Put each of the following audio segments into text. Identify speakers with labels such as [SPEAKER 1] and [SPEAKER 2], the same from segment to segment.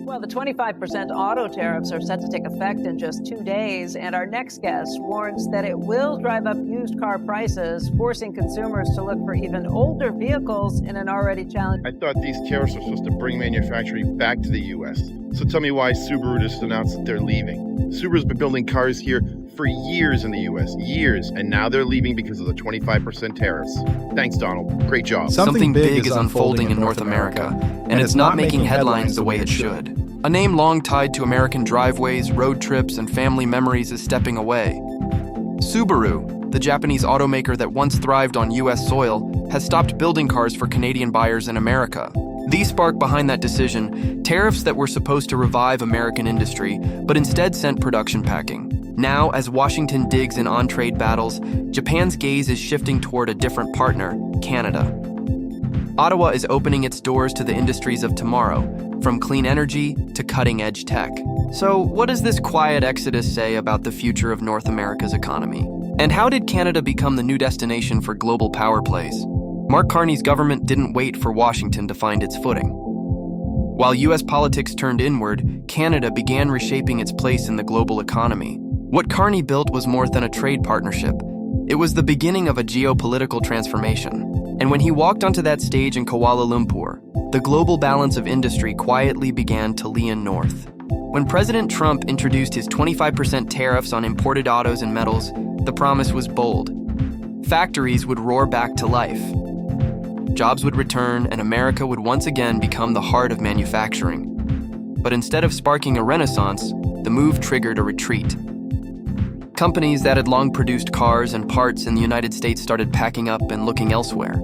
[SPEAKER 1] Well, the 25% auto tariffs are set to take effect in just 2 days, and our next guest warns that it will drive up used car prices, forcing consumers to look for even older vehicles in an already challenging.
[SPEAKER 2] I thought these tariffs were supposed to bring manufacturing back to the U.S. So tell me why Subaru just announced that they're leaving. Subaru's been building cars here for years in the U.S., years, and now they're leaving because of the 25% tariffs. Thanks, Donald. Great job.
[SPEAKER 3] Something big is unfolding in North America, and it's not making headlines the way it should. A name long tied to American driveways, road trips, and family memories is stepping away. Subaru, the Japanese automaker that once thrived on U.S. soil, has stopped building cars for Canadian buyers in America. These spark behind that decision tariffs that were supposed to revive American industry, but instead sent production packing. Now, as Washington digs in on-trade battles, Japan's gaze is shifting toward a different partner, Canada. Ottawa is opening its doors to the industries of tomorrow, from clean energy to cutting-edge tech. So, what does this quiet exodus say about the future of North America's economy? And how did Canada become the new destination for global power plays? Mark Carney's government didn't wait for Washington to find its footing. While U.S. politics turned inward, Canada began reshaping its place in the global economy. What Carney built was more than a trade partnership. It was the beginning of a geopolitical transformation. And when he walked onto that stage in Kuala Lumpur, the global balance of industry quietly began to lean north. When President Trump introduced his 25% tariffs on imported autos and metals, the promise was bold. Factories would roar back to life. Jobs would return, and America would once again become the heart of manufacturing. But instead of sparking a renaissance, the move triggered a retreat. Companies that had long produced cars and parts in the United States started packing up and looking elsewhere.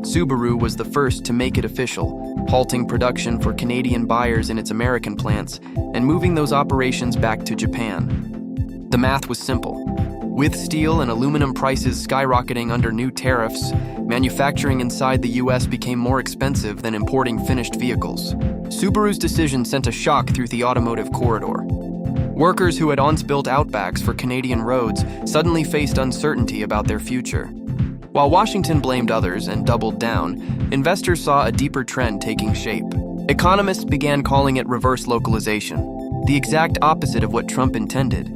[SPEAKER 3] Subaru was the first to make it official, halting production for Canadian buyers in its American plants and moving those operations back to Japan. The math was simple. With steel and aluminum prices skyrocketing under new tariffs, manufacturing inside the U.S. became more expensive than importing finished vehicles. Subaru's decision sent a shock through the automotive corridor. Workers who had once built Outbacks for Canadian roads suddenly faced uncertainty about their future. While Washington blamed others and doubled down, investors saw a deeper trend taking shape. Economists began calling it reverse localization, the exact opposite of what Trump intended.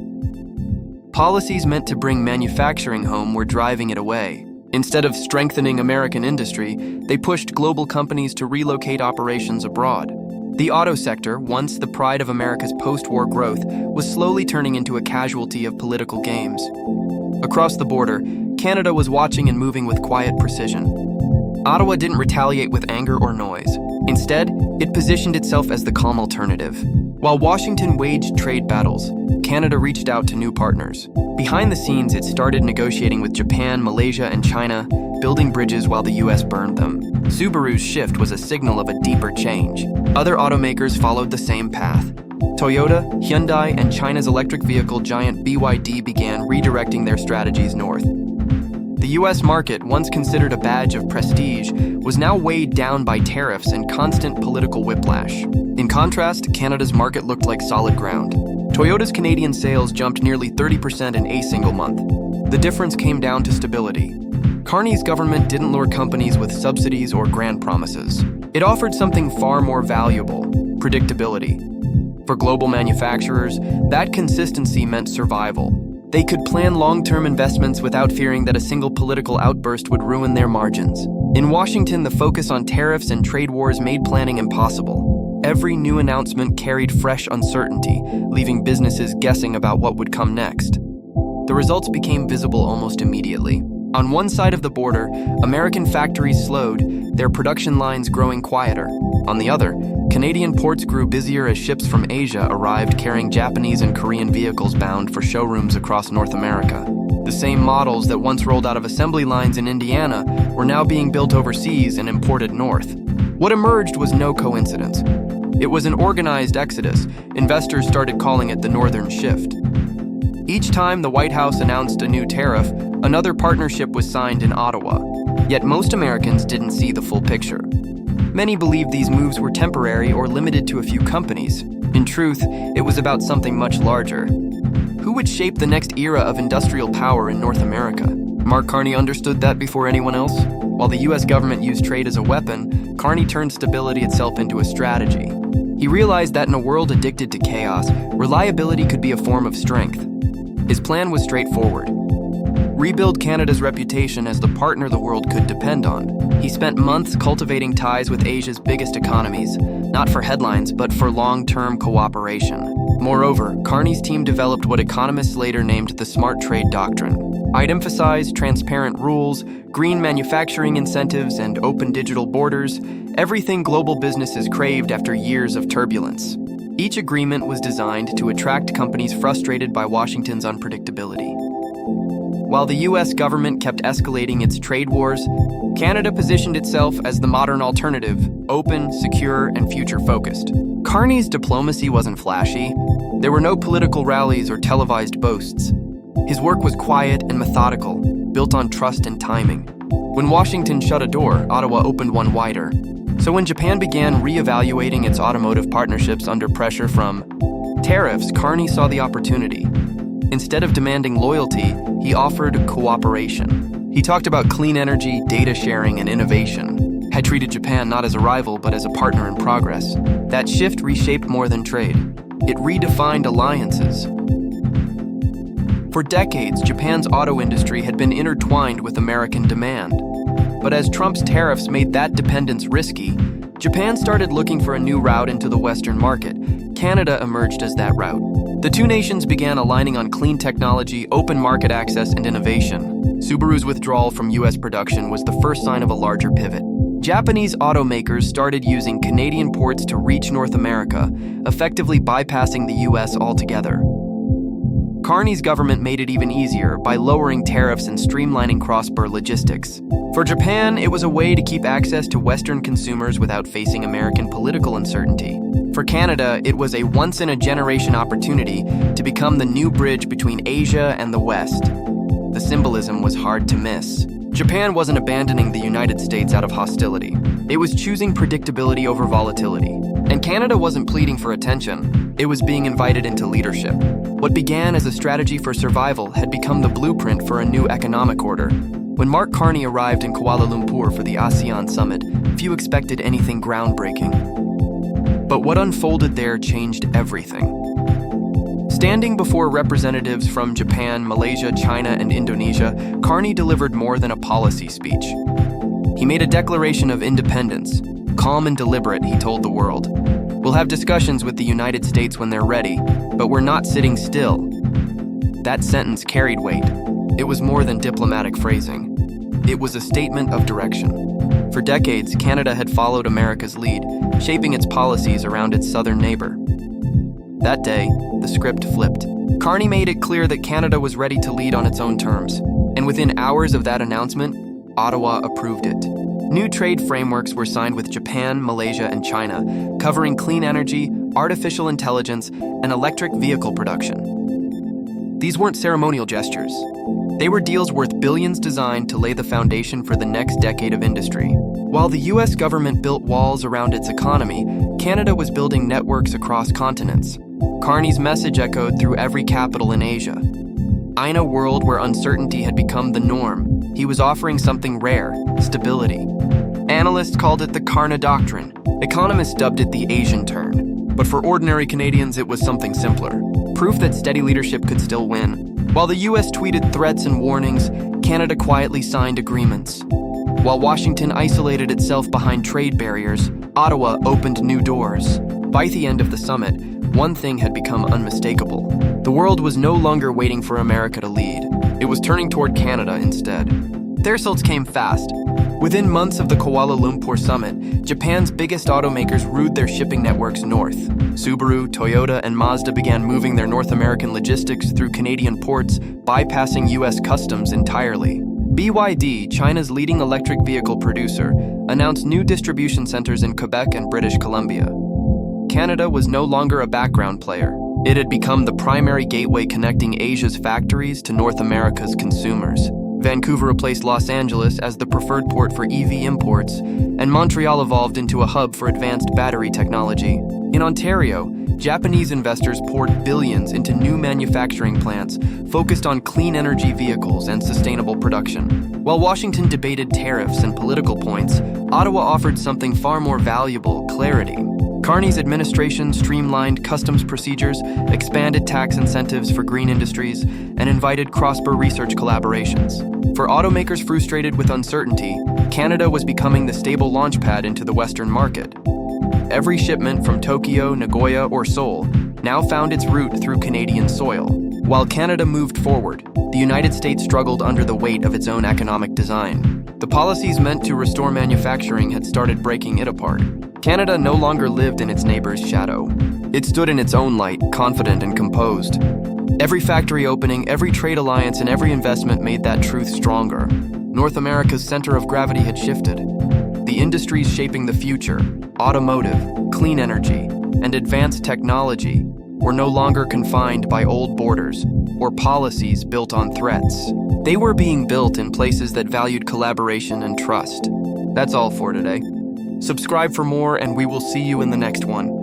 [SPEAKER 3] Policies meant to bring manufacturing home were driving it away. Instead of strengthening American industry, they pushed global companies to relocate operations abroad. The auto sector, once the pride of America's post-war growth, was slowly turning into a casualty of political games. Across the border, Canada was watching and moving with quiet precision. Ottawa didn't retaliate with anger or noise. Instead, it positioned itself as the calm alternative. While Washington waged trade battles, Canada reached out to new partners. Behind the scenes, it started negotiating with Japan, Malaysia, and China, building bridges while the U.S. burned them. Subaru's shift was a signal of a deeper change. Other automakers followed the same path. Toyota, Hyundai, and China's electric vehicle giant BYD began redirecting their strategies north. The U.S. market, once considered a badge of prestige, was now weighed down by tariffs and constant political whiplash. In contrast, Canada's market looked like solid ground. Toyota's Canadian sales jumped nearly 30% in a single month. The difference came down to stability. Carney's government didn't lure companies with subsidies or grand promises. It offered something far more valuable: predictability. For global manufacturers, that consistency meant survival. They could plan long-term investments without fearing that a single political outburst would ruin their margins. In Washington, the focus on tariffs and trade wars made planning impossible. Every new announcement carried fresh uncertainty, leaving businesses guessing about what would come next. The results became visible almost immediately. On one side of the border, American factories slowed, their production lines growing quieter. On the other, Canadian ports grew busier as ships from Asia arrived carrying Japanese and Korean vehicles bound for showrooms across North America. The same models that once rolled out of assembly lines in Indiana were now being built overseas and imported north. What emerged was no coincidence. It was an organized exodus. Investors started calling it the Northern Shift. Each time the White House announced a new tariff, another partnership was signed in Ottawa. Yet most Americans didn't see the full picture. Many believed these moves were temporary or limited to a few companies. In truth, it was about something much larger. Who would shape the next era of industrial power in North America? Mark Carney understood that before anyone else. While the U.S. government used trade as a weapon, Carney turned stability itself into a strategy. He realized that in a world addicted to chaos, reliability could be a form of strength. His plan was straightforward. Rebuild Canada's reputation as the partner the world could depend on. He spent months cultivating ties with Asia's biggest economies, not for headlines, but for long-term cooperation. Moreover, Carney's team developed what economists later named the Smart Trade Doctrine. It emphasized transparent rules, green manufacturing incentives, and open digital borders, everything global businesses craved after years of turbulence. Each agreement was designed to attract companies frustrated by Washington's unpredictability. While the U.S. government kept escalating its trade wars, Canada positioned itself as the modern alternative, open, secure, and future-focused. Carney's diplomacy wasn't flashy. There were no political rallies or televised boasts. His work was quiet and methodical, built on trust and timing. When Washington shut a door, Ottawa opened one wider. So when Japan began re-evaluating its automotive partnerships under pressure from tariffs, Carney saw the opportunity. Instead of demanding loyalty, he offered cooperation. He talked about clean energy, data sharing, and innovation, had treated Japan not as a rival but as a partner in progress. That shift reshaped more than trade. It redefined alliances. For decades, Japan's auto industry had been intertwined with American demand. But as Trump's tariffs made that dependence risky, Japan started looking for a new route into the Western market. Canada emerged as that route. The two nations began aligning on clean technology, open market access, and innovation. Subaru's withdrawal from U.S. production was the first sign of a larger pivot. Japanese automakers started using Canadian ports to reach North America, effectively bypassing the U.S. altogether. Carney's government made it even easier by lowering tariffs and streamlining cross-border logistics. For Japan, it was a way to keep access to Western consumers without facing American political uncertainty. For Canada, it was a once-in-a-generation opportunity to become the new bridge between Asia and the West. The symbolism was hard to miss. Japan wasn't abandoning the United States out of hostility. It was choosing predictability over volatility. And Canada wasn't pleading for attention. It was being invited into leadership. What began as a strategy for survival had become the blueprint for a new economic order. When Mark Carney arrived in Kuala Lumpur for the ASEAN summit, few expected anything groundbreaking. But what unfolded there changed everything. Standing before representatives from Japan, Malaysia, China, and Indonesia, Carney delivered more than a policy speech. He made a declaration of independence. Calm and deliberate, he told the world. We'll have discussions with the United States when they're ready, but we're not sitting still. That sentence carried weight. It was more than diplomatic phrasing. It was a statement of direction. For decades, Canada had followed America's lead, shaping its policies around its southern neighbor. That day, the script flipped. Carney made it clear that Canada was ready to lead on its own terms, and within hours of that announcement, Ottawa approved it. New trade frameworks were signed with Japan, Malaysia, and China, covering clean energy, artificial intelligence, and electric vehicle production. These weren't ceremonial gestures. They were deals worth billions designed to lay the foundation for the next decade of industry. While the U.S. government built walls around its economy, Canada was building networks across continents. Carney's message echoed through every capital in Asia. In a world where uncertainty had become the norm, he was offering something rare: stability. Analysts called it the Carney Doctrine. Economists dubbed it the Asian turn. But for ordinary Canadians, it was something simpler. Proof that steady leadership could still win. While the U.S. tweeted threats and warnings, Canada quietly signed agreements. While Washington isolated itself behind trade barriers, Ottawa opened new doors. By the end of the summit, one thing had become unmistakable. The world was no longer waiting for America to lead. It was turning toward Canada instead. The results came fast. Within months of the Kuala Lumpur summit, Japan's biggest automakers route their shipping networks north. Subaru, Toyota, and Mazda began moving their North American logistics through Canadian ports, bypassing U.S. customs entirely. BYD, China's leading electric vehicle producer, announced new distribution centers in Quebec and British Columbia. Canada was no longer a background player. It had become the primary gateway connecting Asia's factories to North America's consumers. Vancouver replaced Los Angeles as the preferred port for EV imports, and Montreal evolved into a hub for advanced battery technology. In Ontario, Japanese investors poured billions into new manufacturing plants focused on clean energy vehicles and sustainable production. While Washington debated tariffs and political points, Ottawa offered something far more valuable: clarity. Carney's administration streamlined customs procedures, expanded tax incentives for green industries, and invited cross-border research collaborations. For automakers frustrated with uncertainty, Canada was becoming the stable launchpad into the Western market. Every shipment from Tokyo, Nagoya, or Seoul now found its route through Canadian soil. While Canada moved forward, the United States struggled under the weight of its own economic design. The policies meant to restore manufacturing had started breaking it apart. Canada no longer lived in its neighbor's shadow. It stood in its own light, confident and composed. Every factory opening, every trade alliance, and every investment made that truth stronger. North America's center of gravity had shifted. The industries shaping the future, automotive, clean energy, and advanced technology, were no longer confined by old borders or policies built on threats. They were being built in places that valued collaboration and trust. That's all for today. Subscribe for more, and we will see you in the next one.